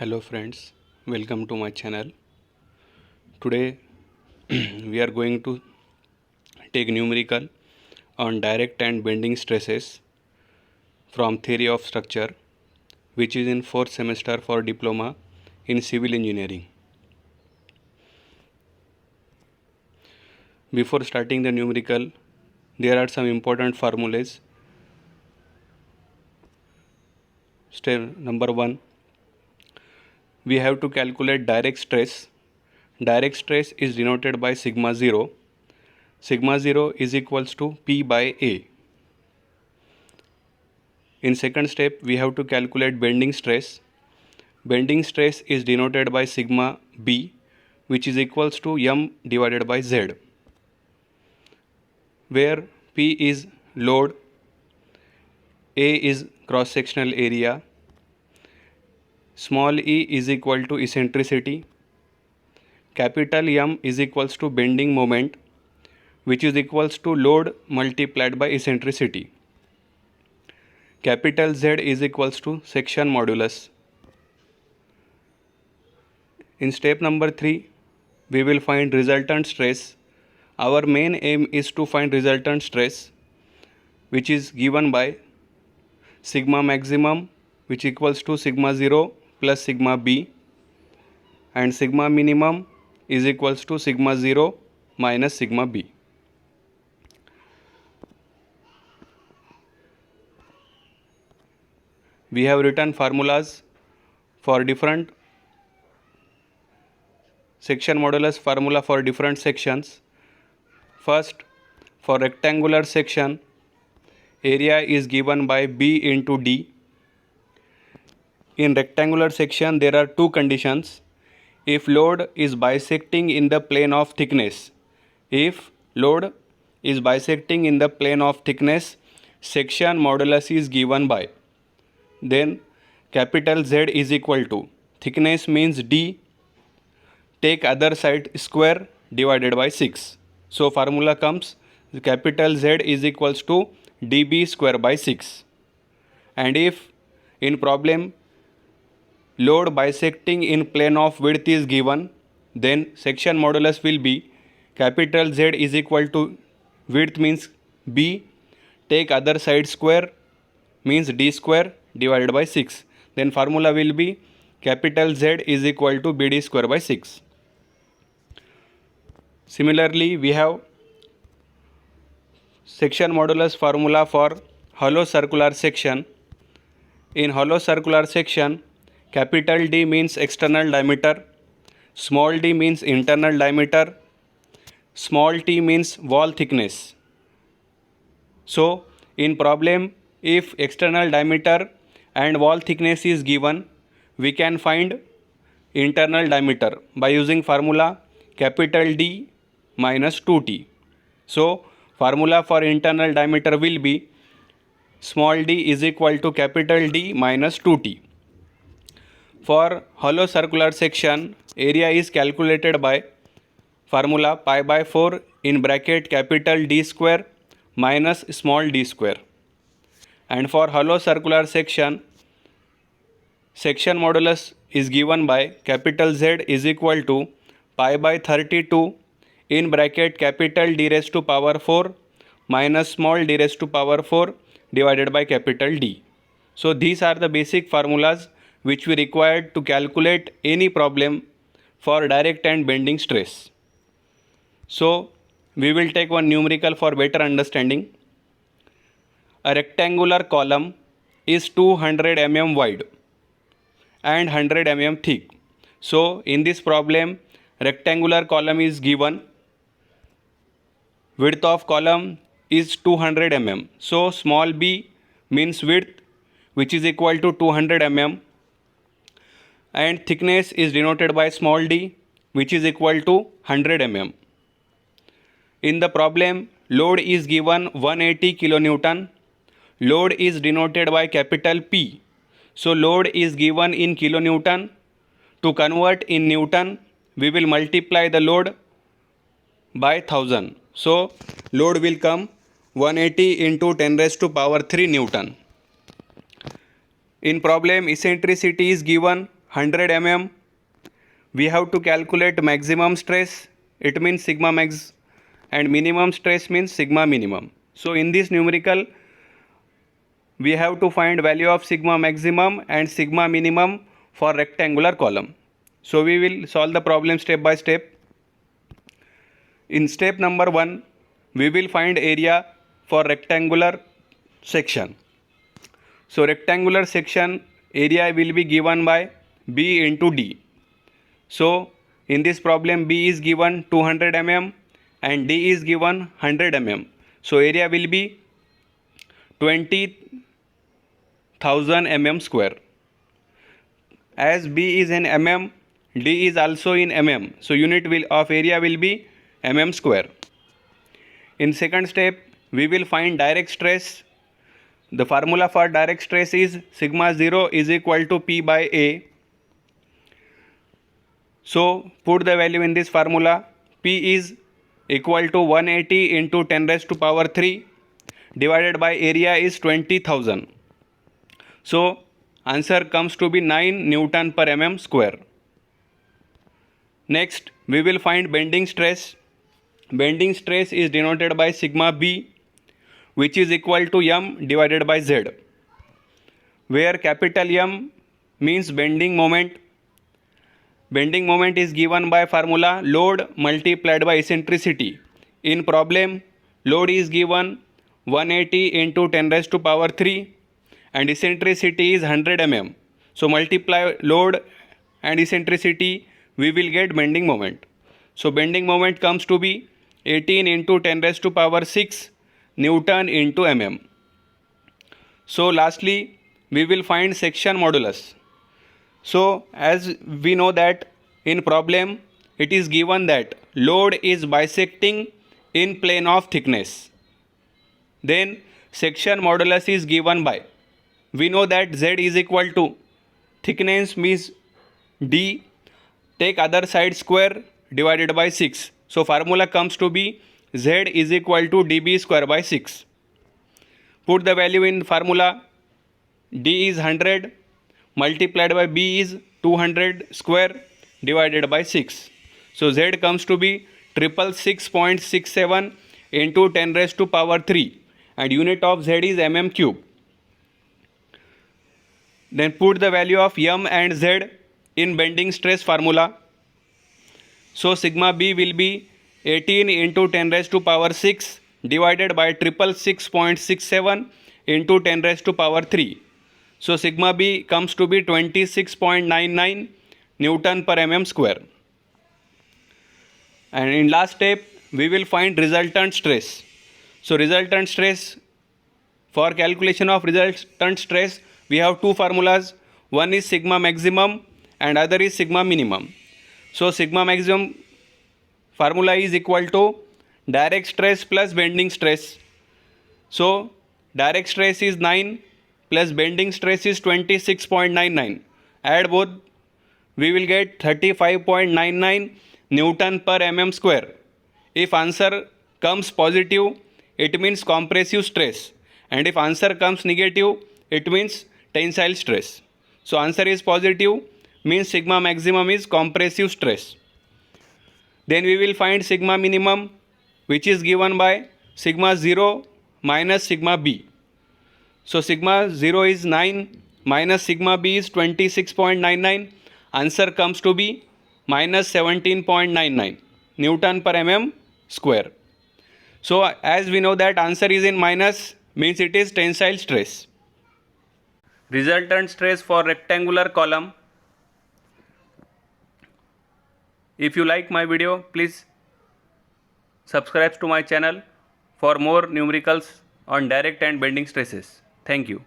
Hello friends, welcome to my channel. Today we are going to take numerical on direct and bending stresses from theory of structure, which is in 4th semester for diploma in civil engineering. Before starting the numerical, there are some important formulas. Step number 1, we have to calculate direct stress. Direct stress is denoted by sigma 0. Sigma 0 is equals to P by A. In second step, we have to calculate bending stress. Bending stress is denoted by sigma B, which is equals to M divided by Z, where P is load, A is cross-sectional area, small e is equal to eccentricity, capital M is equals to bending moment, which is equals to load multiplied by eccentricity. Capital Z is equals to section modulus. In step number 3, we will find resultant stress. Our main aim is to find resultant stress, which is given by sigma maximum, which equals to sigma 0 plus sigma B, and sigma minimum is equals to sigma 0 minus sigma B. We have written formulas for different section modulus formula for different sections. First, for rectangular section, area is given by B into D. In rectangular section, there are two conditions. If load is bisecting in the plane of thickness, section modulus is given by, then capital Z is equal to, thickness means D, take other side square divided by 6. So formula comes, capital Z is equals to dB square by 6. And if in problem load bisecting in plane of width is given, then section modulus will be capital Z is equal to width means B, take other side square means D square divided by 6. Then formula will be capital Z is equal to BD square by 6. Similarly, we have section modulus formula for hollow circular section. In hollow circular section, capital D means external diameter, small d means internal diameter, small t means wall thickness. So, in problem, if external diameter and wall thickness is given, we can find internal diameter by using formula capital D minus 2t. So, formula for internal diameter will be small d is equal to capital D minus 2t. For hollow circular section, area is calculated by formula pi by 4 in bracket capital D square minus small d square. And for hollow circular section, section modulus is given by capital Z is equal to pi by 32 in bracket capital D raised to power 4 minus small d raised to power 4 divided by capital D. So these are the basic formulas which we required to calculate any problem for direct and bending stress. So we will take one numerical for better understanding. A rectangular column is 200 mm wide and 100 mm thick. So in this problem, rectangular column is given, width of column is 200 mm. So small b means width, which is equal to 200 mm, and thickness is denoted by small d, which is equal to 100 mm. In the problem, load is given 180 kilonewton. Load is denoted by capital P. So load is given in kilonewton. To convert in Newton, we will multiply the load by 1000. So load will come 180 into 10 raised to power 3 Newton. In problem, eccentricity is given 100 mm. We have to calculate maximum stress, it means sigma max, and minimum stress means sigma minimum. So in this numerical we have to find value of sigma maximum and sigma minimum for rectangular column. So we will solve the problem step by step. In step number 1, we will find area for rectangular section. So rectangular section area will be given by B into D. So in this problem B is given 200 mm and D is given 100 mm. So area will be 20,000 mm square. As B is in mm, D is also in mm. So unit of area will be mm square. In second step, we will find direct stress. The formula for direct stress is sigma 0 is equal to P by A. So put the value in this formula. P is equal to 180 into 10 raised to power 3 divided by area is 20,000. So answer comes to be 9 Newton per mm square. Next, we will find bending stress. Bending stress is denoted by sigma B, which is equal to m divided by z, where capital M means bending moment. Bending moment is given by formula load multiplied by eccentricity. In problem, load is given 180 into 10 raised to power 3 and eccentricity is 100 mm. So multiply load and eccentricity, we will get bending moment. So bending moment comes to be 18 into 10 raised to power 6 Newton into mm. So lastly, we will find section modulus. So as we know that in problem it is given that load is bisecting in plane of thickness. Then section modulus is given by, we know that Z is equal to thickness means D, take other side square divided by 6. So formula comes to be Z is equal to dB square by 6. Put the value in formula. D is 100 multiplied by B is 200 square divided by 6. So Z comes to be 666.67 into 10 raised to power 3 and unit of Z is mm cube. Then put the value of M and Z in bending stress formula. So sigma B will be 18 into 10 raised to power 6 divided by 666.67 into 10 raised to power 3. So sigma B comes to be 26.99 Newton per mm square. And in last step, we will find resultant stress. So resultant stress, for calculation of resultant stress, we have two formulas. One is sigma maximum and other is sigma minimum. So sigma maximum formula is equal to direct stress plus bending stress. So direct stress is 9 plus bending stress is 26.99. Add both, we will get 35.99 Newton per mm square. If answer comes positive, it means compressive stress, and if answer comes negative, it means tensile stress. So answer is positive, means sigma maximum is compressive stress. Then we will find sigma minimum, which is given by sigma 0 minus sigma B. So sigma 0 is 9 minus sigma B is 26.99. Answer comes to be minus 17.99 Newton per mm square. So as we know that answer is in minus, means it is tensile stress. Resultant stress for rectangular column. If you like my video, please subscribe to my channel for more numericals on direct and bending stresses. Thank you.